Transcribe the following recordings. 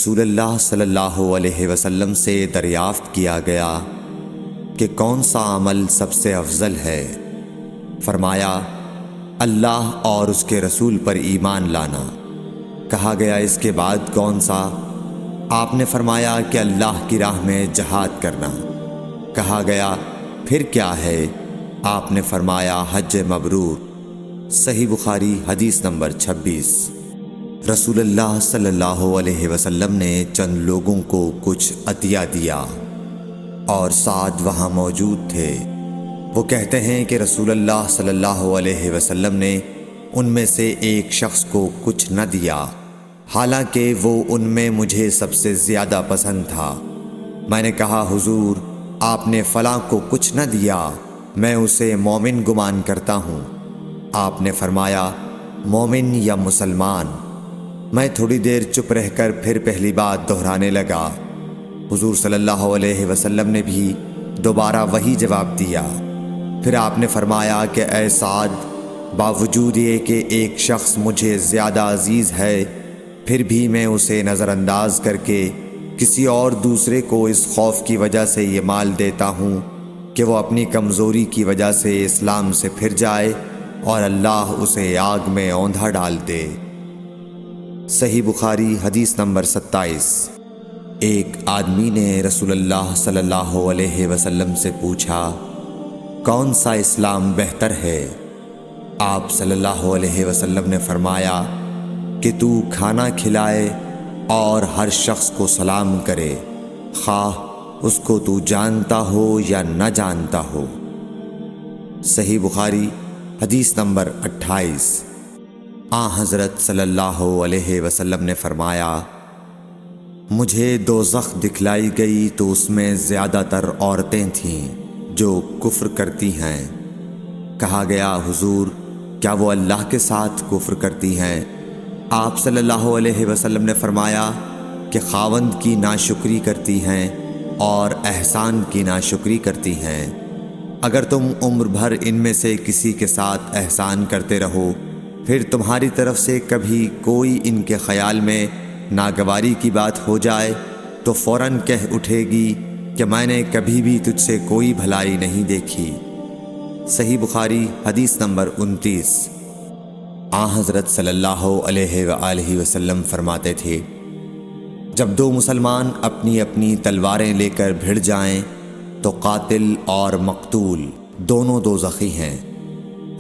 رسول اللہ صلی اللہ علیہ وسلم سے دریافت کیا گیا کہ کون سا عمل سب سے افضل ہے؟ فرمایا اللہ اور اس کے رسول پر ایمان لانا۔ کہا گیا اس کے بعد کون سا؟ آپ نے فرمایا کہ اللہ کی راہ میں جہاد کرنا۔ کہا گیا پھر کیا ہے؟ آپ نے فرمایا حج مبرور۔ صحیح بخاری حدیث نمبر 26۔ رسول اللہ صلی اللہ علیہ وسلم نے چند لوگوں کو کچھ عطیہ دیا اور سعد وہاں موجود تھے۔ وہ کہتے ہیں کہ رسول اللہ صلی اللہ علیہ وسلم نے ان میں سے ایک شخص کو کچھ نہ دیا، حالانکہ وہ ان میں مجھے سب سے زیادہ پسند تھا۔ میں نے کہا حضور آپ نے فلاں کو کچھ نہ دیا، میں اسے مومن گمان کرتا ہوں۔ آپ نے فرمایا مومن یا مسلمان؟ میں تھوڑی دیر چپ رہ کر پھر پہلی بات دہرانے لگا۔ حضور صلی اللہ علیہ وسلم نے بھی دوبارہ وہی جواب دیا۔ پھر آپ نے فرمایا کہ اے سعد، باوجود یہ کہ ایک شخص مجھے زیادہ عزیز ہے، پھر بھی میں اسے نظر انداز کر کے کسی اور دوسرے کو اس خوف کی وجہ سے یہ مال دیتا ہوں کہ وہ اپنی کمزوری کی وجہ سے اسلام سے پھر جائے اور اللہ اسے آگ میں اوندھا ڈال دے۔ صحیح بخاری حدیث نمبر 27۔ ایک آدمی نے رسول اللہ صلی اللہ علیہ وسلم سے پوچھا کون سا اسلام بہتر ہے؟ آپ صلی اللہ علیہ وسلم نے فرمایا کہ تو کھانا کھلائے اور ہر شخص کو سلام کرے، خواہ اس کو تو جانتا ہو یا نہ جانتا ہو۔ صحیح بخاری حدیث نمبر 28۔ حضرت صلی اللہ علیہ وسلم نے فرمایا مجھے دوزخ دکھلائی گئی تو اس میں زیادہ تر عورتیں تھیں جو کفر کرتی ہیں۔ کہا گیا حضور کیا وہ اللہ کے ساتھ کفر کرتی ہیں؟ آپ صلی اللہ علیہ وسلم نے فرمایا کہ خاوند کی ناشکری کرتی ہیں اور احسان کی ناشکری کرتی ہیں۔ اگر تم عمر بھر ان میں سے کسی کے ساتھ احسان کرتے رہو، پھر تمہاری طرف سے کبھی کوئی ان کے خیال میں ناگواری کی بات ہو جائے تو فوراً کہہ اٹھے گی کہ میں نے کبھی بھی تجھ سے کوئی بھلائی نہیں دیکھی۔ صحیح بخاری حدیث نمبر 29۔ حضرت صلی اللہ علیہ وآلہ وسلم فرماتے تھے جب دو مسلمان اپنی اپنی تلواریں لے کر بھڑ جائیں تو قاتل اور مقتول دونوں دوزخی ہیں۔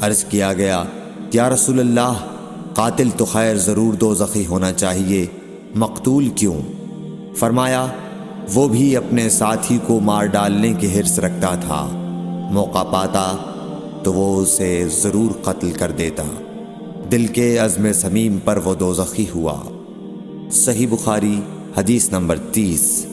عرض کیا گیا یا رسول اللہ قاتل تو خیر ضرور دوزخی ہونا چاہیے، مقتول کیوں؟ فرمایا وہ بھی اپنے ساتھی کو مار ڈالنے کی حرص رکھتا تھا، موقع پاتا تو وہ اسے ضرور قتل کر دیتا، دل کے عزم صمیم پر وہ دوزخی ہوا۔ صحیح بخاری حدیث نمبر 30۔